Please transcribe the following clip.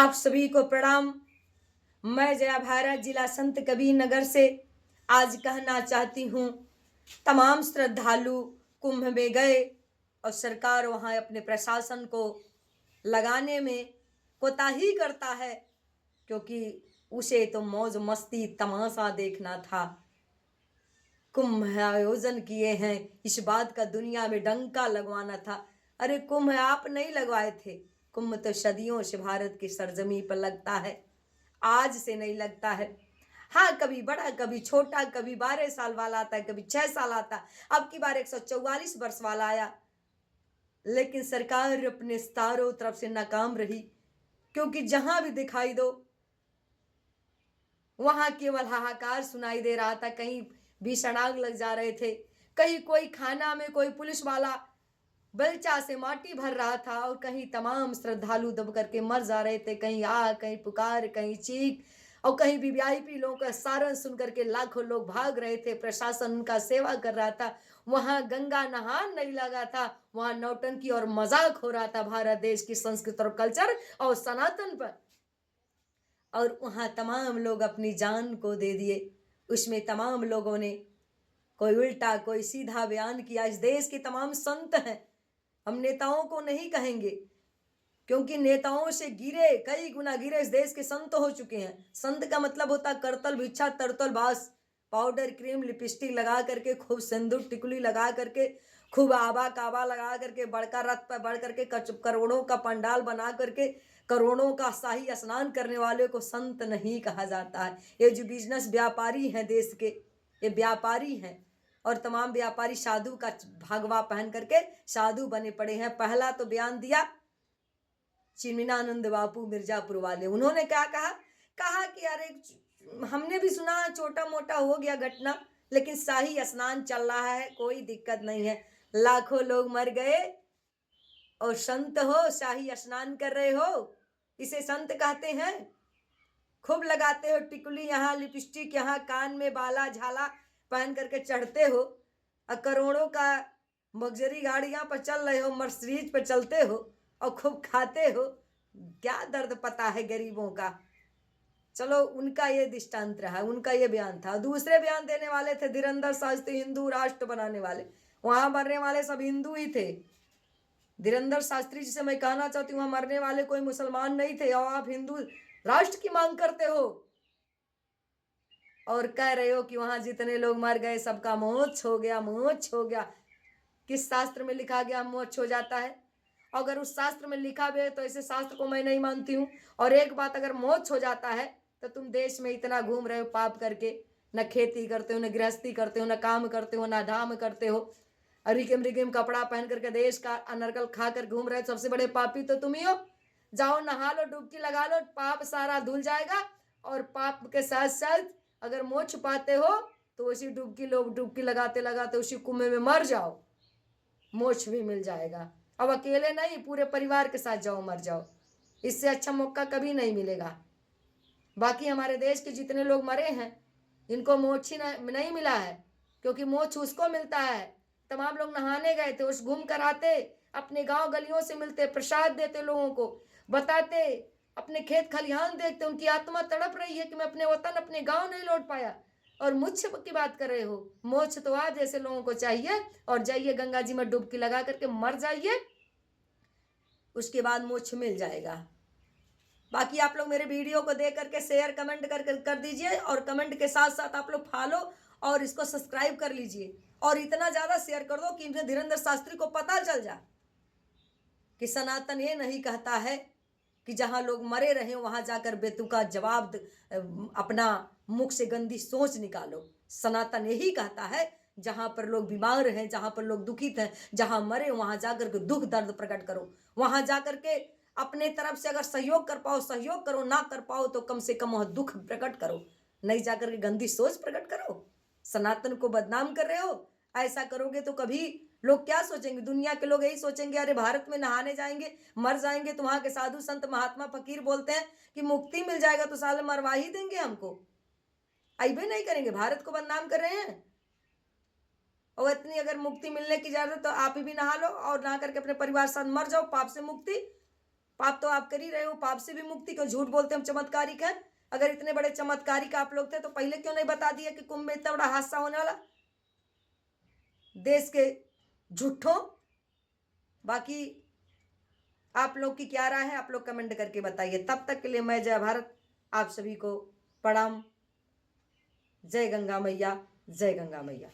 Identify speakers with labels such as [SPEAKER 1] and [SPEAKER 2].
[SPEAKER 1] आप सभी को प्रणाम। मैं जया भारत जिला संत कबीर नगर से आज कहना चाहती हूँ, तमाम श्रद्धालु कुंभ में गए और सरकार वहाँ अपने प्रशासन को लगाने में कोताही करता है, क्योंकि उसे तो मौज मस्ती तमाशा देखना था। कुंभ आयोजन किए हैं, इस बात का दुनिया में डंका लगवाना था। अरे कुंभ आप नहीं लगवाए थे, कुंभ तो सदियों से भारत की सरजमी पर लगता है, आज से नहीं लगता है। हाँ, कभी बड़ा कभी छोटा, कभी 12 साल वाला आता है, कभी 6 साल आता। अब की बार 144 वर्ष वाला आया, लेकिन सरकार अपने चारों तरफ से नाकाम रही, क्योंकि जहां भी दिखाई दो वहां केवल हाहाकार सुनाई दे रहा था। कहीं भीषण आग लग जा रहे थे, कहीं कोई खाना में कोई पुलिस वाला बेलचा से माटी भर रहा था, और कहीं तमाम श्रद्धालु दब करके मर जा रहे थे। कहीं आग, कहीं पुकार, कहीं चीख, और कहीं भी वीआईपी लोगों का सारण सुन करके लाखों लोग भाग रहे थे। प्रशासन उनका सेवा कर रहा था। वहां गंगा नहान नहीं लगा था, वहां नौटंकी और मजाक हो रहा था भारत देश की संस्कृति और कल्चर और सनातन पर। और वहां तमाम लोग अपनी जान को दे दिए। उसमें तमाम लोगों ने कोई उल्टा कोई सीधा बयान किया। इस देश के तमाम संत हैं, हम नेताओं को नहीं कहेंगे, क्योंकि नेताओं से गिरे, कई गुना गिरे इस देश के संत हो चुके हैं। संत का मतलब होता करतल भिक्षा तरतल बास, पाउडर क्रीम लिपस्टिक लगा करके, खूब सिंदूर टिकुली लगा करके, खूब आबा काबा लगा करके, बड़का रथ पर बढ़ करके, करोड़ों का पंडाल बना करके, करोड़ों का शाही स्नान करने वाले को संत नहीं कहा जाता है। ये जो बिजनेस व्यापारी हैं देश के, ये व्यापारी हैं, और तमाम व्यापारी साधु का भगवा पहन करके साधु बने पड़े हैं। पहला तो बयान दिया चिन्मयानंद बापू मिर्जापुर वाले। उन्होंने क्या कहा? कहा कि अरे हमने भी सुना छोटा मोटा हो गया घटना, लेकिन शाही स्नान चल रहा है, कोई दिक्कत नहीं है। लाखों लोग मर गए और संत हो, शाही स्नान कर रहे हो, इसे संत कहते हैं? खूब लगाते हो टिकुली, यहाँ लिपस्टिक, यहाँ कान में बाला झाला पहन करके चढ़ते हो, और करोड़ों का लग्जरी गाड़ियां पर चल रहे हो, मर्सिडीज पर चलते हो, और खूब खाते हो। क्या दर्द पता है गरीबों का? चलो, उनका ये दृष्टांत रहा, उनका ये बयान था। दूसरे बयान देने वाले थे धीरेंद्र शास्त्री, हिंदू राष्ट्र बनाने वाले। वहां मरने वाले सब हिंदू ही थे। धीरेंद्र शास्त्री जी से मैं कहना चाहती हूँ, वहां मरने वाले कोई मुसलमान नहीं थे, और आप हिंदू राष्ट्र की मांग करते हो और कह रहे हो कि वहां जितने लोग मर गए सबका मोक्ष हो गया, मोक्ष हो गया। किस शास्त्र में लिखा गया मोक्ष हो जाता है? अगर उस शास्त्र में लिखा भी है तो ऐसे शास्त्र को मैं नहीं मानती हूँ। और एक बात, अगर मोक्ष हो जाता है तो तुम देश में इतना घूम रहे हो पाप करके, न खेती करते हो, न गृहस्थी करते हो, न काम करते हो, न धाम करते हो, और रिकिम रिकिम कपड़ा पहन करके देश का अनर्गल खा कर घूम रहे हो। सबसे बड़े पापी तो तुम ही हो। जाओ नहा लो, डुबकी लगा लो, पाप सारा धुल जाएगा। और पाप के साथ साथ अगर मोक्ष पाते हो तो उसी डुबकी लगाते लगाते उसी कुएं में मर जाओ, मोक्ष भी मिल जाएगा। अब अकेले नहीं, पूरे परिवार के साथ जाओ, मर जाओ। इससे अच्छा मौका कभी नहीं मिलेगा। बाकी हमारे देश के जितने लोग मरे हैं, इनको मोक्ष ही नहीं मिला है, क्योंकि मोक्ष उसको मिलता है। तमाम लोग नहाने गए थे, उस घूम कर आते, अपने गांव गलियों से मिलते, प्रसाद देते, लोगों को बताते, अपने खेत खलिहान देखते। उनकी आत्मा तड़प रही है कि मैं अपने वतन, अपने गांव नहीं लौट पाया, और मोक्ष की बात कर रहे हो। मोक्ष तो आज ऐसे लोगों को चाहिए, और जाइए गंगा जी में डुबकी लगा करके मर जाइए, उसके बाद मोक्ष मिल जाएगा। बाकी आप लोग मेरे वीडियो को देख करके शेयर कमेंट कर दीजिए, और कमेंट के साथ साथ आप लोग फॉलो और इसको सब्सक्राइब कर लीजिए, और इतना ज़्यादा शेयर कर दो कि धीरेंद्र शास्त्री को पता चल जाए कि सनातन ये नहीं कहता है कि जहाँ लोग मरे रहे वहाँ जाकर बेतुका जवाब अपना मुख से गंदी सोच निकालो। सनातन यही कहता है, जहाँ पर लोग बीमार हैं, जहाँ पर लोग दुखित हैं, जहाँ मरे वहाँ जाकर के दुख दर्द प्रकट करो। वहाँ जाकर के अपने तरफ से अगर सहयोग कर पाओ सहयोग करो, ना कर पाओ तो कम से कम वह दुख प्रकट करो, नहीं जाकर के गंदी सोच प्रकट करो। सनातन को बदनाम कर रहे हो। ऐसा करोगे तो कभी लोग क्या सोचेंगे? दुनिया के लोग यही सोचेंगे, अरे भारत में नहाने जाएंगे मर जाएंगे, तो वहां के साधु संत महात्मा फकीर बोलते हैं कि मुक्ति मिल जाएगा, तो साले मरवा ही देंगे हमको, अइबे नहीं करेंगे। भारत को बदनाम कर रहे हैं। और इतनी अगर मुक्ति मिलने की इजाजत तो आप ही भी नहा लो, और नहा करके अपने परिवार साथ मर जाओ, पाप से मुक्ति। पाप तो आप कर ही रहे हो, पाप से भी मुक्ति क्यों? झूठ बोलते हम चमत्कारिक है। अगर इतने बड़े चमत्कारिक आप लोग थे तो पहले क्यों नहीं बता दिया कि कुंभ में इतना बड़ा हादसा होने वाला? देश के झूठों। बाकी आप लोग की क्या राय है, आप लोग कमेंट करके बताइए। तब तक के लिए मैं जय भारत, आप सभी को प्रणाम। जय गंगा मैया, जय गंगा मैया।